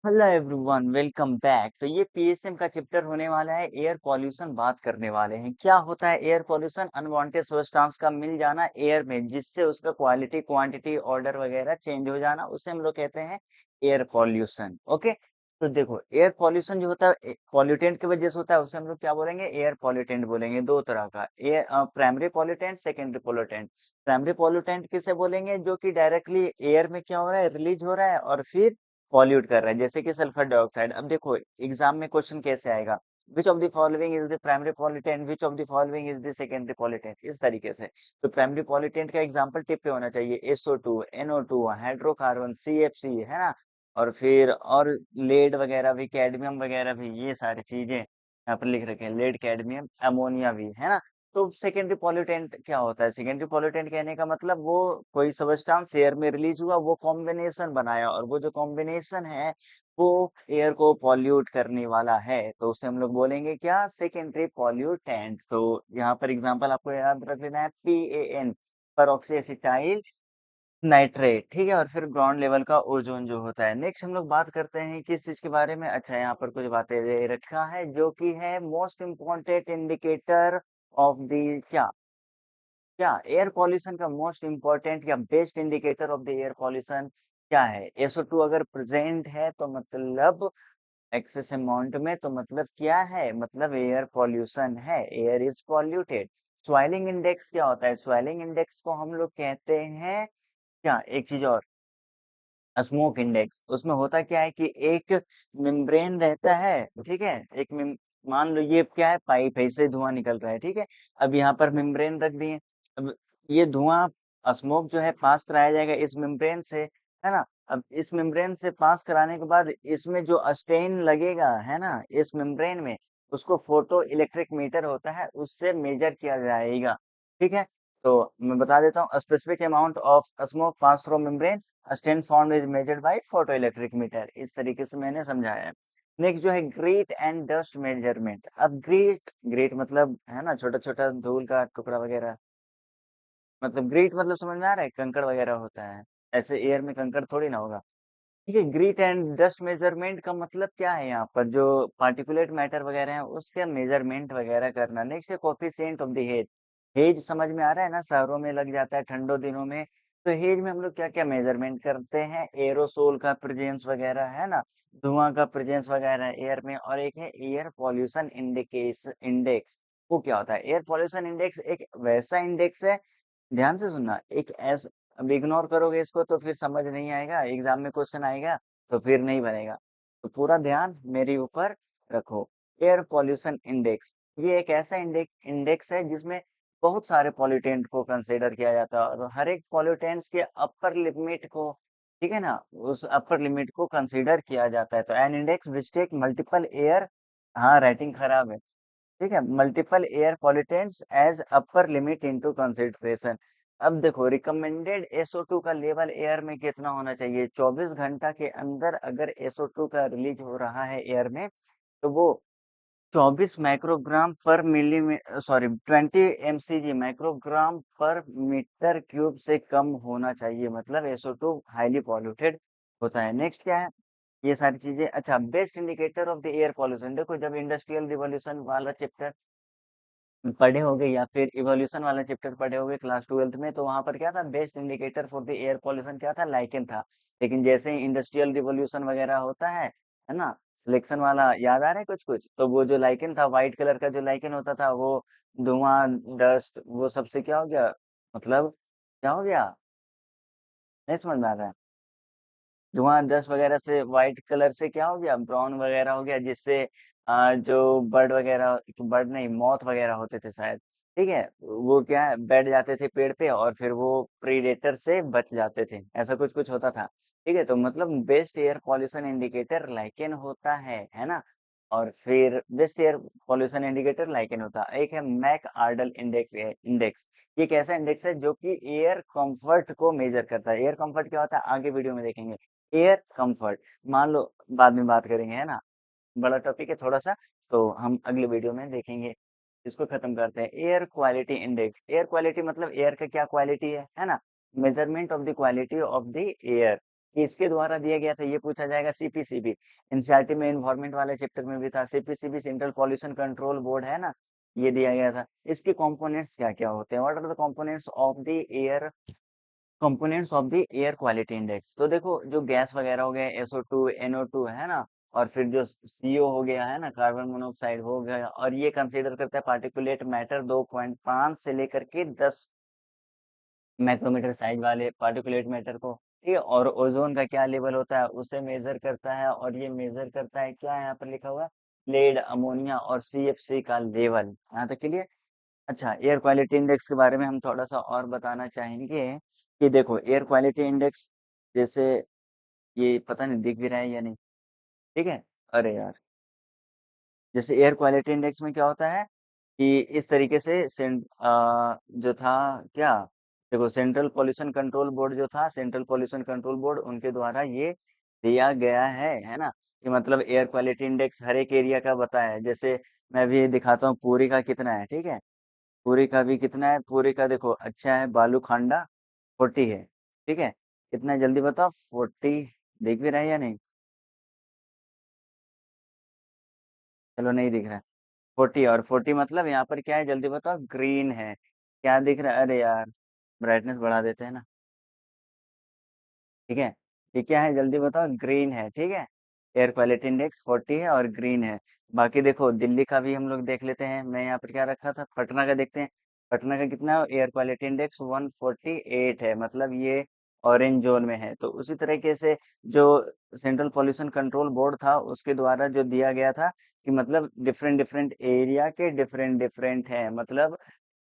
Hello everyone, welcome back. तो ये PSM का चैप्टर होने वाला है। एयर पॉल्यूशन बात करने वाले हैं। क्या होता है एयर पॉल्यूशन? अनवांटेड सब्सटेंस का मिल जाना एयर में, जिससे उसका क्वालिटी, क्वांटिटी, ऑर्डर वगैरह चेंज हो जाना, उसे हम लोग कहते हैं एयर पॉल्यूशन। ओके। तो देखो, एयर पॉल्यूशन जो होता है पॉल्यूटेंट की वजह से होता है, उसे हम लोग क्या बोलेंगे? एयर पॉल्यूटेंट बोलेंगे। दो तरह का air, primary pollutant, secondary pollutant. Primary pollutant किसे बोलेंगे? जो कि डायरेक्टली एयर में क्या हो रहा है, रिलीज हो रहा है और फिर पॉल्यूट कर रहा है, जैसे कि सल्फर डाइऑक्साइड। अब देखो एग्जाम में क्वेश्चन कैसे आएगा, which of the following is the primary pollutant, which of the following is the secondary pollutant, इस तरीके से। तो प्राइमरी पॉल्यूटेंट का एग्जांपल टिप पे होना चाहिए, SO2, NO2, हाइड्रोकार्बन, CFC, है ना। और फिर और लेड वगैरह भी, कैडमियम वगैरह भी, ये सारी चीजें यहाँ पर लिख रखे हैं। लेड, कैडमियम, अमोनिया भी, है ना। तो सेकेंडरी पॉल्यूटेंट क्या होता है? सेकेंडरी पॉल्यूटेंट कहने का मतलब वो कोई सबस्टांस एयर में रिलीज हुआ, वो कॉम्बिनेशन बनाया, और वो जो कॉम्बिनेशन है वो एयर को पॉल्यूट करने वाला है, तो उसे हम लोग बोलेंगे क्या? Secondary pollutant. तो यहाँ पर एग्जांपल आपको याद रख लेना है, PAN, परऑक्सी एसिटाइल नाइट्रेट, ठीक है। और फिर ग्राउंड लेवल का ओजोन जो होता है। नेक्स्ट हम लोग बात करते हैं किस चीज के बारे में? अच्छा, यहाँ पर कुछ बातें दे रखा है जो कि है most important indicator of the क्या क्या एयर पॉल्यूशन का मोस्ट इम्पोर्टेंट या best indicator of the air pollution क्या है? SO2 अगर प्रेजेंट है तो मतलब एक्सेस अमाउंट में, तो मतलब क्या है? मतलब एयर पॉल्यूशन है, air is polluted. Swelling index क्या होता है? स्वेलिंग इंडेक्स को हम लोग कहते हैं क्या? एक चीज और, स्मोक इंडेक्स। उसमें होता क्या है कि एक मेम्ब्रेन रहता है, ठीक है। मान लो ये क्या है, पाइप है, इससे धुआं निकल रहा है, ठीक है। अब यहाँ पर मेम्ब्रेन रख दिए। अब ये धुआं, स्मोक जो है, पास कराया जाएगा इस मेम्ब्रेन से, है ना। अब इस मेम्ब्रेन से पास कराने के बाद इसमें जो स्टेन लगेगा, है ना, इस मेम्ब्रेन में, उसको फोटो इलेक्ट्रिक मीटर होता है, उससे मेजर किया जाएगा, ठीक है। तो मैं बता देता हूँ, specific amount of smoke pass through membrane, stand found is measured by photo electric meter. इस तरीके से मैंने समझाया है। नेक्स्ट जो है ग्रेट एंड डस्ट मेजरमेंट। अब ग्रेट, ग्रेट मतलब है ना, छोटा छोटा धूल का टुकड़ा वगैरह, मतलब ग्रेट मतलब समझ में आ रहा है, कंकड़ वगैरह होता है। ऐसे एयर में कंकड़ थोड़ी ना होगा, ठीक है। ग्रेट एंड डस्ट मेजरमेंट का मतलब क्या है? यहाँ पर जो पार्टिकुलेट मैटर वगैरह है उसके मेजरमेंट वगैरह करना। नेक्स्ट है coefficient of the hedge. Hedge समझ में आ रहा है ना, शहरों में लग जाता है ठंडों दिनों में। तो हेज में हम लोग क्या क्या मेजरमेंट करते हैं? एरोसोल का प्रेजेंस वगैरह, है ना, धुआं का प्रेजेंस वगैरह एयर में। और एक है एयर पॉल्यूशन इंडिकेस इंडेक्स। वो क्या होता है? एयर पॉल्यूशन इंडेक्स एक वैसा इंडेक्स है, ध्यान से सुनना, एक ऐसा, अब इग्नोर करोगे इसको तो फिर समझ नहीं आएगा, एग्जाम में क्वेश्चन आएगा तो फिर नहीं बनेगा। तो पूरा ध्यान मेरे ऊपर रखो। एयर पॉल्यूशन इंडेक्स, ये एक ऐसा इंडेक्स है जिसमें बहुत सारे पॉल्यूटेंट को कंसीडर किया जाता है, और हर एक पॉल्यूटेंट्स के अपर लिमिट को, ठीक है ना, उस अपर लिमिट को कंसीडर किया जाता है। तो an index which take multiple air, हाँ राइटिंग खराब है, ठीक है, multiple air pollutants as upper limit into consideration. अब देखो, रिकमेंडेड SO2 का लेवल एयर में कितना होना चाहिए? 24 घंटा के अंदर अगर SO2 का रिलीज हो रहा है एयर में, तो वो 24 माइक्रोग्राम पर सॉरी 20 mcg, माइक्रोग्राम पर मीटर क्यूब से कम होना चाहिए, मतलब SO2 हाईली पॉल्यूटेड होता है। नेक्स्ट क्या है? ये सारी चीजें। अच्छा, best indicator of the air pollution. देखो, जब इंडस्ट्रियल रिवॉल्यूशन वाला चैप्टर पढ़े होंगे या फिर इवोल्यूशन वाला चैप्टर पढ़े होंगे क्लास 12th में, तो वहां पर क्या था? Best indicator for the air pollution क्या था? लाइकेन था। लेकिन जैसे ही इंडस्ट्रियल रिवोल्यूशन वगैरह होता है ना, सिलेक्शन वाला, याद आ रहा है कुछ कुछ? तो वो जो लाइकेन था, व्हाइट कलर का जो लाइकेन होता था, वो धुआं, डस्ट, वो सबसे क्या हो गया, मतलब क्या हो गया, नहीं समझ में आ रहा है? धुआं डस्ट वगैरह से व्हाइट कलर से क्या हो गया, ब्राउन वगैरह हो गया, जिससे जो बर्ड वगैरह, बर्ड नहीं, मॉथ वगैरह होते थे शायद, ठीक है, वो क्या है, बैठ जाते थे पेड़ पे और फिर वो प्रीडेटर से बच जाते थे, ऐसा कुछ कुछ होता था, ठीक है। तो मतलब best air pollution indicator lichen होता है ना। और फिर best air pollution indicator lichen होता है। एक है मैक आर्डल इंडेक्स। ये एक ऐसा इंडेक्स है जो कि एयर कंफर्ट को मेजर करता है। एयर कंफर्ट क्या होता है आगे वीडियो में देखेंगे। एयर कंफर्ट, मान लो, बाद में बात करेंगे, है ना, बड़ा टॉपिक है थोड़ा सा, तो हम अगले वीडियो में देखेंगे। इसको खत्म करते हैं। Air quality index. Air quality मतलब एयर का क्या क्वालिटी है ना, measurement of the quality of the air. किसके द्वारा दिया गया था, ये पूछा जाएगा। सीपीसीबी, एनसीईआरटी में इन्वायरमेंट वाले चैप्टर में भी था। CPCB central pollution control board है ना, ये दिया गया था। इसके कंपोनेंट्स क्या क्या होते हैं, what are the components of the air, components of the air quality index. तो देखो जो गैस वगैरह हो गए, SO2 NO2 है ना, और फिर जो CO हो गया है ना, कार्बन मोनोऑक्साइड हो गया, और ये कंसीडर करता है पार्टिकुलेट मैटर 2.5 से लेकर के 10 माइक्रोमीटर साइज वाले पार्टिकुलेट मैटर को, ठीक है। और ओजोन का क्या लेवल होता है उसे मेजर करता है, और ये मेजर करता है क्या, यहाँ पर लिखा हुआ है लेड, अमोनिया और CFC का लेवल। यहाँ तक के लिए। अच्छा, एयर क्वालिटी इंडेक्स के बारे में हम थोड़ा सा और बताना चाहेंगे कि देखो एयर क्वालिटी इंडेक्स, जैसे ये पता नहीं दिख भी रहा है या नहीं, ठीक है। अरे यार, जैसे एयर क्वालिटी इंडेक्स में क्या होता है कि इस तरीके से जो था क्या, देखो सेंट्रल पॉल्यूशन कंट्रोल बोर्ड जो था, सेंट्रल पॉल्यूशन कंट्रोल बोर्ड उनके द्वारा ये दिया गया है ना, कि मतलब एयर क्वालिटी इंडेक्स हर एक एरिया का बताया है। जैसे मैं भी दिखाता हूँ पूरी का कितना है, ठीक है। पूरी का भी कितना है, पूरी का देखो अच्छा है, बालू खांडा 40 है, ठीक है। कितना है जल्दी बताओ, 40, दिख भी रहा है या नहीं, चलो नहीं दिख रहा है। 40, और 40 मतलब यहाँ पर क्या है जल्दी बताओ, ग्रीन है। क्या दिख रहा है, अरे यार ब्राइटनेस बढ़ा देते हैं ना, ठीक है। ये क्या है जल्दी बताओ, ग्रीन है, ठीक है। एयर क्वालिटी इंडेक्स 40 है और ग्रीन है। बाकी देखो दिल्ली का भी हम लोग देख लेते हैं, मैं यहाँ पर क्या रखा था, पटना का देखते हैं। पटना का कितना है एयर क्वालिटी इंडेक्स, 148 है, मतलब ये ऑरेंज जोन में है। तो उसी तरीके से जो सेंट्रल पॉल्यूशन कंट्रोल बोर्ड था उसके द्वारा जो दिया गया था कि मतलब डिफरेंट डिफरेंट एरिया के डिफरेंट डिफरेंट है, मतलब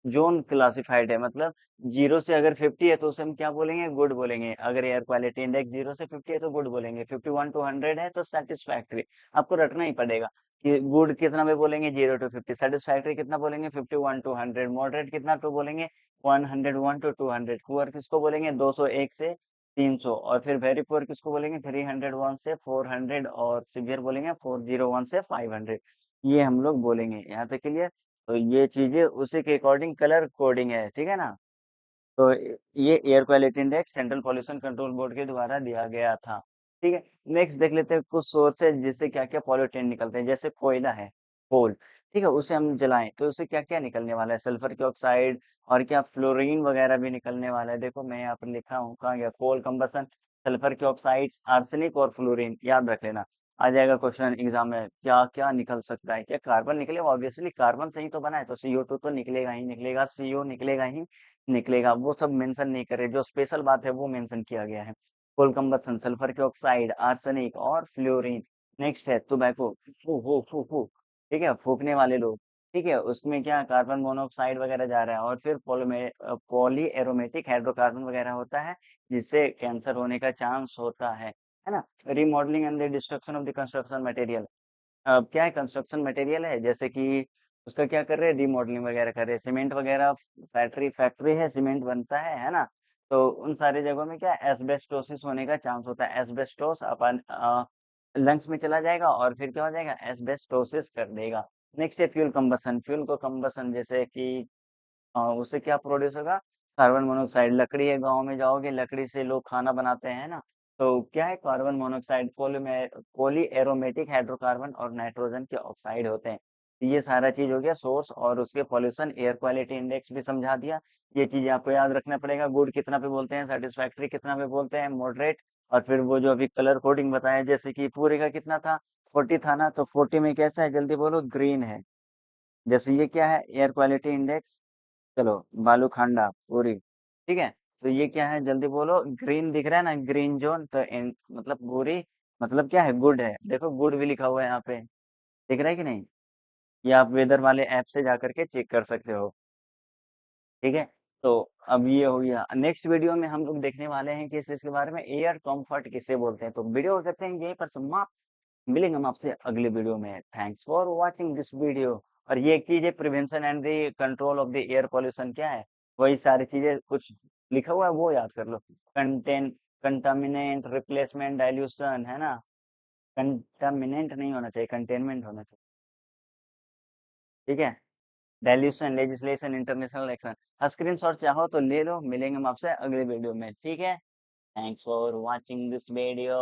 जोन क्लासिफाइड है। मतलब 0 से अगर 50 है तो उसे हम क्या बोलेंगे, गुड बोलेंगे। अगर एयर क्वालिटी इंडेक्स 0 से 50 है तो गुड बोलेंगे, 51 टू 100 है तो सेटिस्फैक्ट्री। आपको रटना ही पड़ेगा कि गुड कितना पे बोलेंगे, 0 to 50, सेटिस्फैक्ट्री कितना बोलेंगे, 51 to 100, मॉडरेट कितना टू बोलेंगे, 101 to 200, पुअर किसको बोलेंगे, 201 से 300, और फिर वेरी पुअर किसको बोलेंगे, 301 से 400, और सिवियर बोलेंगे 401 से 500। ये हम लोग बोलेंगे, यहाँ तक के लिए। तो ये चीजें उसी के अकॉर्डिंग कलर कोडिंग है, ठीक है ना। तो ये air quality index central pollution control board के द्वारा दिया गया था, ठीक है। नेक्स्ट देख लेते हैं कुछ सोर्सेज जिससे क्या क्या पॉल्यूटेंट निकलते हैं। जैसे कोयला है, कोल, ठीक है, उसे हम जलाएं तो उससे क्या क्या निकलने वाला है, सल्फर के ऑक्साइड, और क्या फ्लोरीन वगैरह भी निकलने वाला है। देखो मैं यहाँ पर लिखा हूँ, कहाँ गया, कोल कंबसन, सल्फर के ऑक्साइड्स, आर्सेनिक और फ्लोरीन, याद रख लेना। आ जाएगा क्वेश्चन एग्जाम में, क्या क्या निकल सकता है, क्या कार्बन निकलेगा, ऑब्वियसली कार्बन से ही तो बना है, तो CO2 तो निकलेगा ही निकलेगा, CO निकलेगा ही निकलेगा। वो सब मेंशन नहीं करे, जो स्पेशल बात है वो मेंशन किया गया है। कोल कंबसन, सल्फर के ऑक्साइड, आर्सेनिक और फ्लोरीन। नेक्स्ट है टोबैको, फू फू फू फू, ठीक है, फूकने वाले लोग, ठीक है, उसमें क्या कार्बन मोनोऑक्साइड वगैरह जा रहा है। और फिर पॉली एरोमेटिक हाइड्रोकार्बन वगैरह होता है, जिससे कैंसर होने का चांस होता है ना। Remodelling and the destruction of the construction material, अब क्या है, कंस्ट्रक्शन मटेरियल है, जैसे कि उसका क्या कर रहे हैं, रिमॉडलिंग वगैरह कर रहे हैं, सीमेंट वगैरह, फैक्ट्री फैक्ट्री है, सीमेंट बनता है ना। तो उन सारी जगहों में क्या एस्बेस्टोसिस होने का चांस होता है, एस्बेस्टोस अपन लंग्स में चला जाएगा और फिर क्या हो जाएगा, एस्बेस्टोसिस कर देगा। नेक्स्ट है फ्यूल कंबसन, फ्यूल को कंबसन जैसे कि उससे क्या प्रोड्यूस होगा, कार्बन मोनोऑक्साइड। लकड़ी है, गाँव में जाओगे लकड़ी से लोग खाना बनाते हैं ना, तो क्या है, carbon monoxide, poly aromatic hydrocarbon और नाइट्रोजन के ऑक्साइड होते हैं। तो ये सारा चीज हो गया सोर्स, और उसके पॉल्यूशन एयर क्वालिटी इंडेक्स भी समझा दिया। ये चीजें आपको याद रखना पड़ेगा, गुड कितना पे बोलते हैं, सेटिस्फैक्ट्री कितना पे बोलते हैं, मॉडरेट, और फिर वो जो अभी कलर कोडिंग बताया, जैसे कि पूरे का कितना था, 40 था ना, तो 40 में कैसा है जल्दी बोलो, ग्रीन है। जैसे ये क्या है, एयर क्वालिटी इंडेक्स, चलो बालू खांडा पूरी, ठीक है। तो ये क्या है जल्दी बोलो, ग्रीन दिख रहा है ना, ग्रीन जोन, तो मतलब पूरी, मतलब क्या है, गुड है। देखो गुड भी लिखा हुआ है यहाँ पे, दिख रहा है कि नहीं, ये आप वेदर वाले ऐप से जाकर के चेक कर सकते हो, ठीक है। तो अब ये हो गया, नेक्स्ट वीडियो में हम लोग देखने वाले हैं कि इस चीज के बारे में, एयर कंफर्ट किसे बोलते हैं। तो वीडियो को करते हैं यहीं पर समाप्त, मिलेंगे हम आपसे अगले वीडियो में। Thanks for watching this video. और ये एक चीज है, prevention and the control of the air pollution, क्या है, वही सारी चीजें कुछ लिखा हुआ है वो याद कर लो। कंटेन, कंटामिनेंट, रिप्लेसमेंट, डाइल्यूशन, है ना। कंटामिनेंट नहीं होना चाहिए, कंटेनमेंट होना चाहिए, ठीक है। Dilution, legislation, international action. Screen shot चाहो तो ले लो, मिलेंगे हम आपसे अगले वीडियो में, ठीक है। Thanks for watching this video.